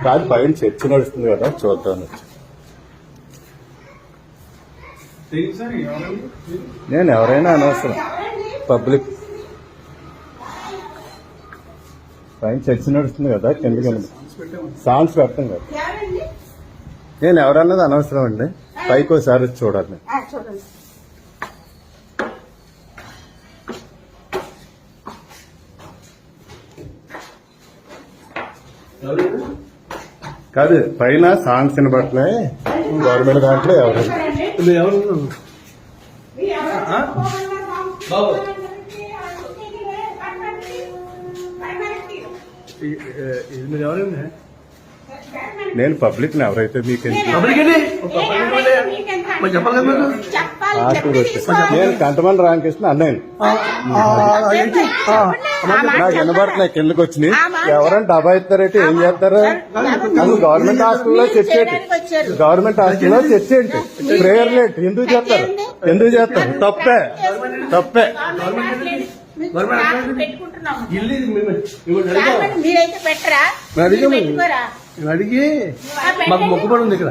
కాదు పైన చర్చ నడుస్తుంది కదా చూద్దాం. నేను ఎవరైనా అనవసరం, పబ్లిక్ పైన చర్చ నడుస్తుంది కదా, కిందకి సాంగ్స్ పెడతాం కదా. నేను ఎవరన్నది అనవసరం అండి, పైకి ఒకసారి చూడాలి. కాదు పైన సాంగ్స్ వినబట్లే గవర్నమెంట్ దాంట్లో ఎవరు ఎవరండి? నేను పబ్లిక్ ఎవరైతే మీకు నేను కంటమల్ రామకృష్ణ అన్నయ్య. నాకు వినబడుతున్నాయి కిందకి వచ్చినాయి. ఎవరైనా డబ్బా ఇస్తారంటే ఏం చేస్తారు? గవర్నమెంట్ హాస్టల్లో చర్చేంటి, గవర్నమెంట్ హాస్టల్లో చర్చేంటి, ప్రేయర్ లేట్ ఎందుకు చేస్తారు? ఎందుకు చేస్తారు? తప్పే తప్పే. అడిగి మాకు మొక్కుబడి ఉంది ఇక్కడ.